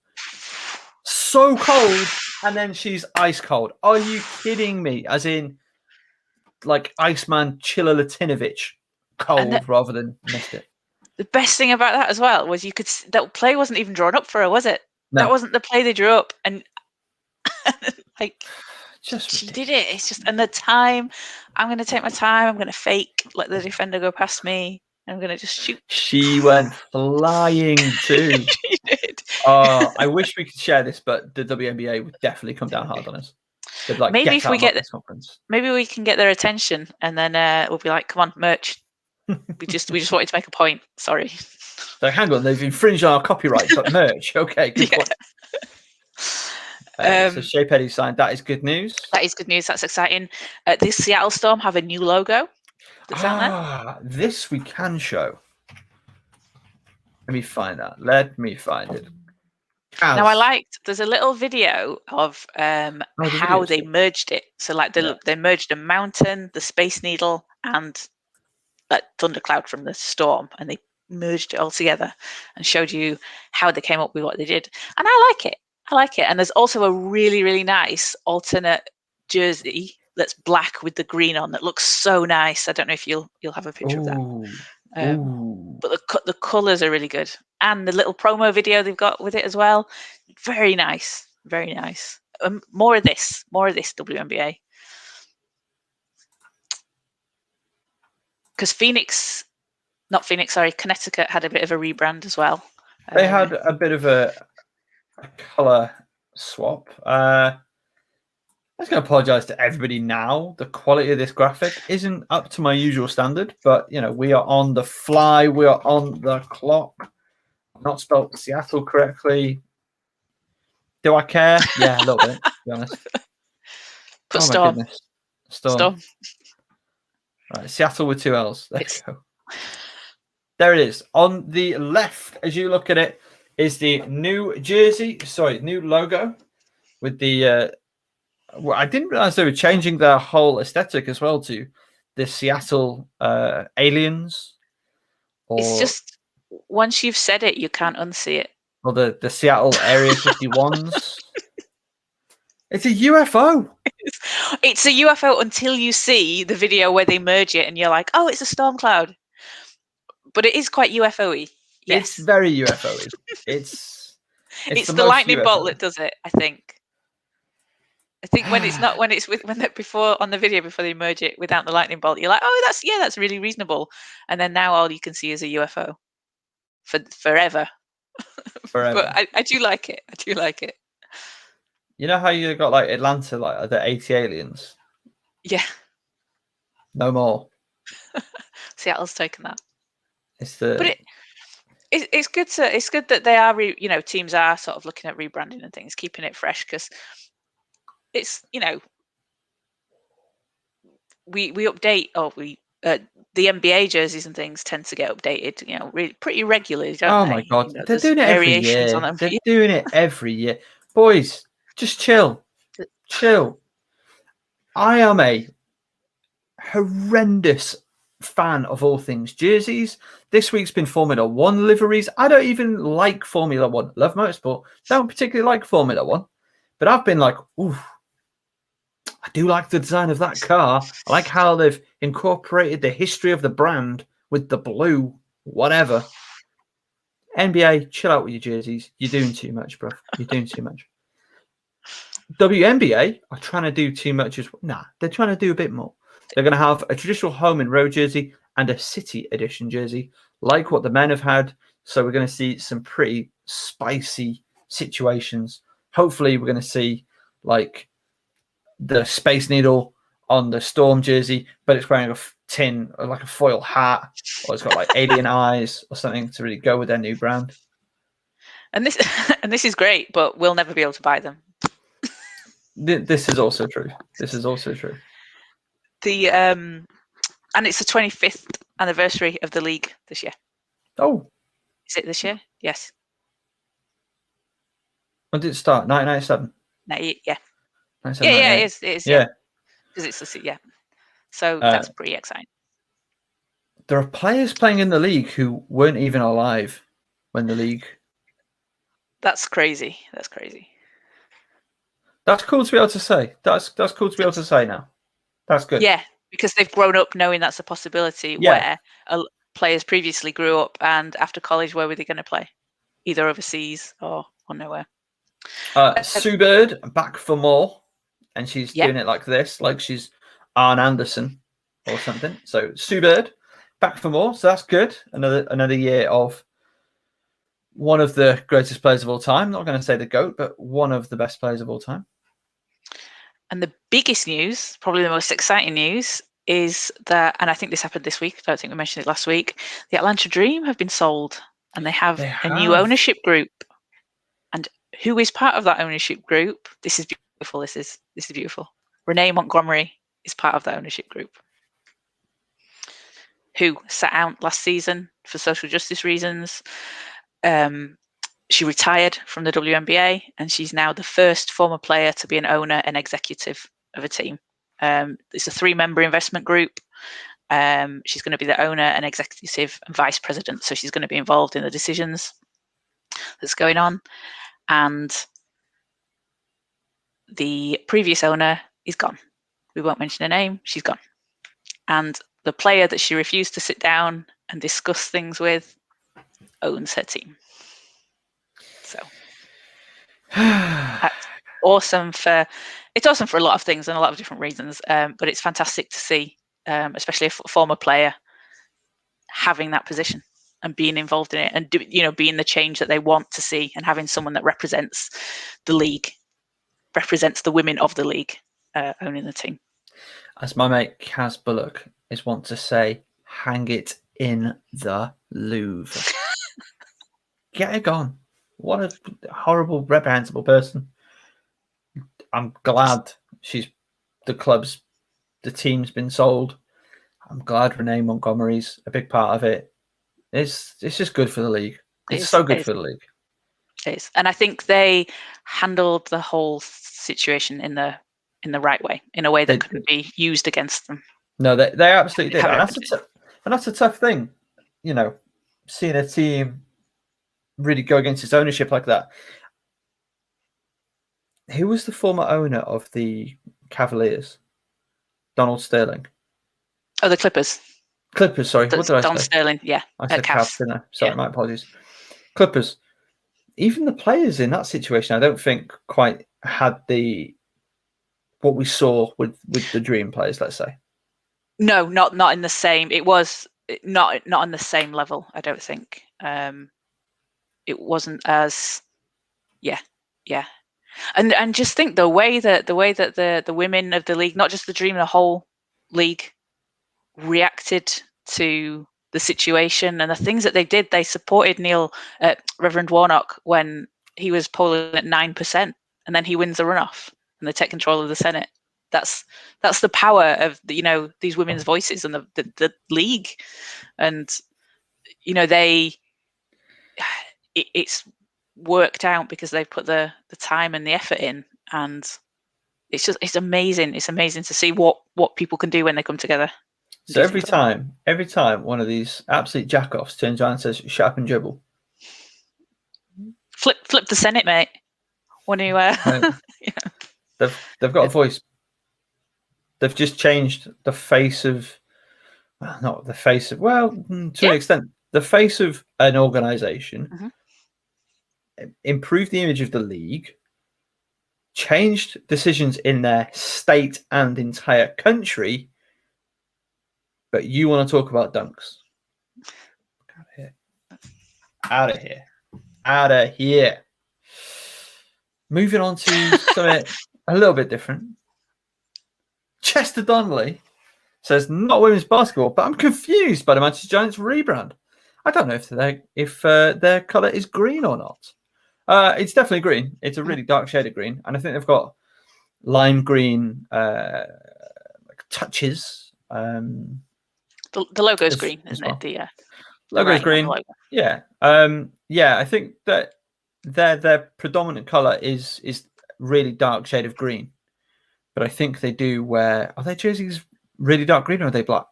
So cold, and then she's ice cold. Are you kidding me? As in, like Iceman Chilla Latinovic, cold rather than missed it. The best thing about that as well was that play wasn't even drawn up for her, was it? No. That wasn't the play they drew up, and like just she ridiculous. did it. It's just, and the time. I'm going to take my time. I'm going to fake, let the defender go past me. I'm going to just shoot. She went flying too. She did. I wish we could share this, but the WNBA would definitely come down hard on us. They'd like, maybe if we get this conference, maybe we can get their attention, and then we'll be like, "Come on, merch." we just wanted to make a point. Sorry. So hang on, they've infringed our copyright, but merch. Okay, good point. So Shea Petty signed. That is good news. That is good news. That's exciting. The Seattle Storm have a new logo. That's out there. This we can show. Let me find that. Let me find it. Now there's a little video of how they merged it. So like they merged a mountain, the Space Needle, and a thundercloud from the storm, and they merged it all together and showed you how they came up with what they did. And I like it. And there's also a really, really nice alternate jersey that's black with the green on that looks so nice. I don't know if you'll have a picture of that. But the colours are really good. And the little promo video they've got with it as well. Very nice. Very nice. More of this. WNBA. Because Connecticut had a bit of a rebrand as well. They had a bit of a colour swap. I was going to apologise to everybody now. The quality of this graphic isn't up to my usual standard, but, we are on the fly. We are on the clock. I've not spelled Seattle correctly. Do I care? Yeah, a little bit, to be honest. Put Storm. My goodness. Storm. Right, Seattle with 2 L's. There you go. There it is. On the left, as you look at it, is the new new logo with the... I didn't realize they were changing their whole aesthetic as well to the Seattle aliens. It's just, once you've said it, you can't unsee it. Or the Seattle Area 51s. It's a UFO. It's a UFO until you see the video where they merge it and you're like, oh, it's a storm cloud. But it is quite UFO-y. Yes. It's very UFO-y. It's the lightning bolt that does it, I think. I think before on the video before they merge it without the lightning bolt, you're like, oh, that's really reasonable. And then now all you can see is a UFO for forever. But I do like it. You know how you got like Atlanta, like the 80 aliens? Yeah. No more. Seattle's taken that. But it's good that they are teams are sort of looking at rebranding and things, keeping it fresh, because it's we update the NBA jerseys and things tend to get updated, pretty regularly, don't they? Oh my god, they're doing it every year. They're doing it every year. Boys, just chill. I am a horrendous fan of all things jerseys. This week's been Formula One liveries. I don't even like Formula One. Love motorsport. Don't particularly like Formula One. But I've been like, ooh, I do like the design of that car. I like how they've incorporated the history of the brand with the blue, whatever. NBA, chill out with your jerseys. You're doing too much, bro. You're doing too much. WNBA are trying to do too much as well. Nah, they're trying to do a bit more. They're going to have a traditional home and road jersey and a city edition jersey, like what the men have had. So we're going to see some pretty spicy situations. Hopefully, we're going to see like the Space Needle on the Storm jersey, but it's wearing a tin or like a foil hat, or it's got like alien eyes or something to really go with their new brand. And this is great, but we'll never be able to buy them. This is also true. And it's the 25th anniversary of the league this year. Oh, is it this year? Yes. When did it start? 1997. Yeah. Yeah, it is. Yeah. Because it's yeah. So Uh, that's pretty exciting. There are players playing in the league who weren't even alive when the league. That's crazy. That's crazy. That's cool to be able to say. That's cool to be able to say now. That's good. Yeah, because they've grown up knowing that's a possibility. Yeah. Where players previously grew up, and after college, where were they going to play? Either overseas or nowhere. Sue Bird back for more, and she's doing it like this, like she's Arn Anderson or something. So Sue Bird back for more. So that's good. Another year of one of the greatest players of all time. Not going to say the GOAT, but one of the best players of all time. And the biggest news, probably the most exciting news, is that, and I think this happened this week, I don't think we mentioned it last week, the Atlanta Dream have been sold and they have a new ownership group. And who is part of that ownership group? This is beautiful. This is beautiful. Renee Montgomery is part of that ownership group, who sat out last season for social justice reasons. She retired from the WNBA, and she's now the first former player to be an owner and executive of a team. It's a 3-member investment group. She's going to be the owner and executive and vice president, so she's going to be involved in the decisions that's going on. And the previous owner is gone. We won't mention her name. She's gone. And the player that she refused to sit down and discuss things with owns her team. So that's awesome it's awesome for a lot of things and a lot of different reasons. But it's fantastic to see, especially a former player having that position and being involved in it, and being the change that they want to see, and having someone that represents the league, represents the women of the league, owning the team. As my mate Kaz Bullock is wont to say, hang it in the Louvre. Get it gone. What a horrible, reprehensible person. I'm glad the team's been sold. I'm glad Renee Montgomery's a big part of it. It's just good for the league. It's so good for the league. It is. And I think they handled the whole situation in the right way, in a way that couldn't be used against them. No, they absolutely did. And that's a tough thing, seeing a team really go against its ownership like that. Who was the former owner of the Cavaliers? Donald Sterling. Oh, the Clippers. Clippers, sorry. What did I say? Don Sterling, yeah. I said Cavs, didn't I? Sorry, my apologies. Clippers. Even the players in that situation, I don't think quite had what we saw with the Dream players, let's say. No, not in the same. It was not on the same level, I don't think. It wasn't as, yeah. And just think the way that the women of the league, not just the Dream, the whole league, reacted to the situation and the things that they did. They supported Reverend Warnock when he was polling at 9%, and then he wins the runoff and they take control of the Senate. That's the power of these women's voices and the league, and it's worked out because they've put the time and the effort in, and it's amazing. It's amazing to see what people can do when they come together. So every time one of these absolute jack-offs turns around and says, "Shut up and dribble." Flip the Senate, mate. When you they've got a voice. They've just changed the face of, not the face of, to an extent, the face of an organization. Mm-hmm. Improved the image of the league, changed decisions in their state and entire country, but you want to talk about dunks? Out of here. Moving on to something a little bit different. Chester Donnelly says, not women's basketball, but I'm confused by the Manchester Giants rebrand. I don't know if their colour is green or not. It's definitely green. It's a really dark shade of green, and I think they've got lime green touches. The logo's green, isn't it? The logo's green. Logo. Yeah. I think that their predominant color is really dark shade of green. but I think they do wear. Are their jerseys really dark green or are they black?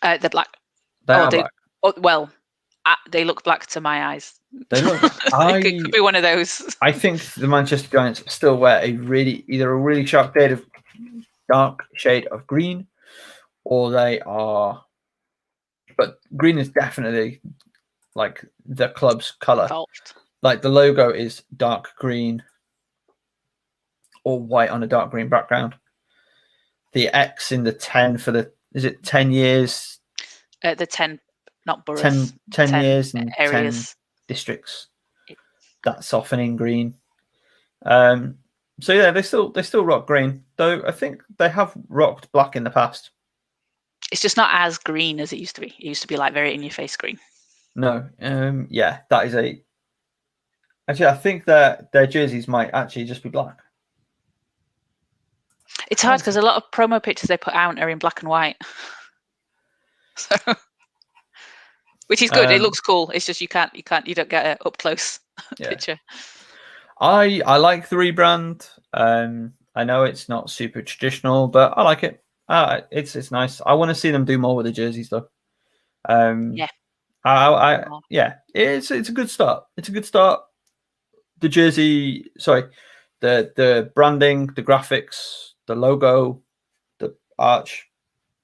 They're black. They are black. Oh, well, they look black to my eyes. They look. It could be one of those. I think the Manchester Giants still wear either a really sharp dark shade of green, or they are. But green is definitely like the club's color. Involved. Like the logo is dark green or white on a dark green background. The X in the 10 for the, is it 10 years? The 10, not boroughs. 10 years and areas. 10 districts. That's softening green. So yeah, they still rock green, though I think they have rocked black in the past. It's just not as green as it used to be. It used to be like very in your face green. No, yeah, that is actually I think that their jerseys might actually just be black. It's hard because a lot of promo pictures they put out are in black and white. So, which is good. It looks cool. It's just you don't get an up close picture. I like the rebrand. I know it's not super traditional, but I like it. It's nice. I want to see them do more with the jerseys though. Yeah, it's a good start. It's a good start. The jersey, the branding, the graphics, the logo, the arch,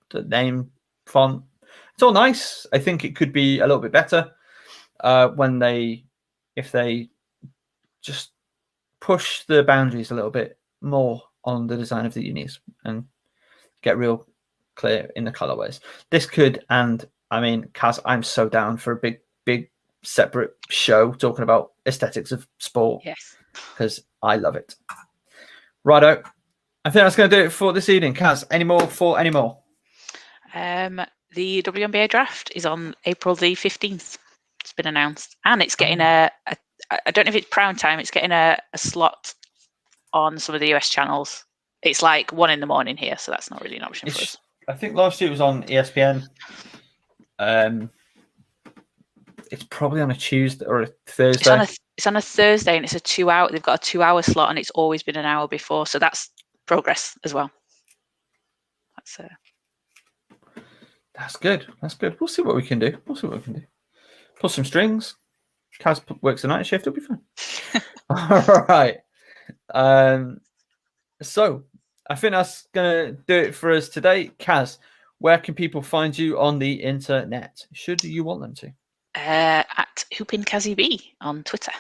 the name font. It's all nice. I think it could be a little bit better if they just push the boundaries a little bit more on the design of the unis and get real clear in the colorways. This could, and I mean, Kaz, I'm so down for a big separate show talking about aesthetics of sport. Yes, because I love it. Righto, I think that's going to do it for this evening. Kaz, any more? The WNBA draft is on April the 15th. It's been announced, and it's getting I don't know if it's prime time. It's getting a slot on some of the US channels. It's like 1 a.m. here, so that's not really an option for us. I think last year it was on ESPN. It's probably on a Tuesday or a Thursday. It's on a Thursday, and it's a 2-hour. They've got a 2-hour slot, and it's always been an hour before, so that's progress as well. That's good. We'll see what we can do. Pull some strings. Kaz works the night shift. It'll be fun. All right. So I think that's gonna do it for us today. Kaz, where can people find you on the internet? Should you want them to? At HoopinKazzyB on Twitter.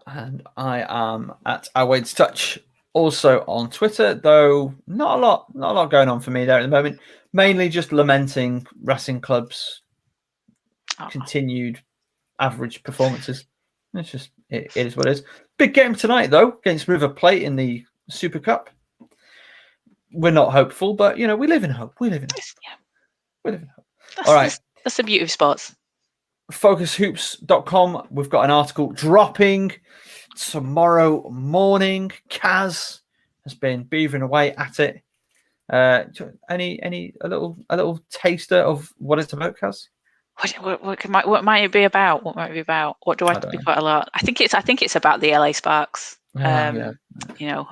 And I am at Wade's Touch also on Twitter, though not a lot going on for me there at the moment. Mainly just lamenting Racing Club's continued average performances. It's just it is what it is. Big game tonight though against River Plate in the Super Cup. We're not hopeful, but we live in hope. We live in hope. All right. That's the beauty of sports. FocusHoops.com. We've got an article dropping tomorrow morning. Kaz has been beavering away at it. A little taster of what it's about, Kaz? What might it be about? What do I have to be quite a lot? I think it's about the LA Sparks. A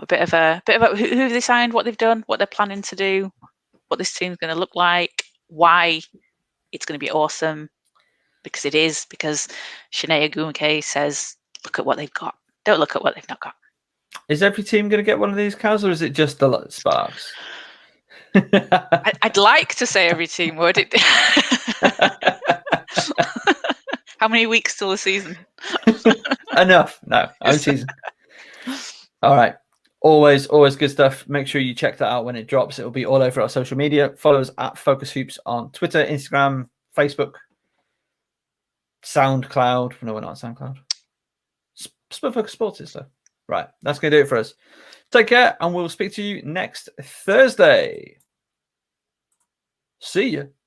bit of who they signed, what they've done, what they're planning to do, what this team's going to look like, why it's going to be awesome, because it is. Because Shanae Ogumake says, "Look at what they've got. Don't look at what they've not got." Is every team going to get one of these, Kaz, or is it just the Sparks? I'd like to say every team would. How many weeks till the season? Enough. No, only season. All right. Always good stuff. Make sure you check that out when it drops. It'll be all over our social media. Follow us at Focus Hoops on Twitter, Instagram, Facebook, SoundCloud. No, we're not on SoundCloud. Focus Sports is though. Right. That's going to do it for us. Take care, and we'll speak to you next Thursday. See ya.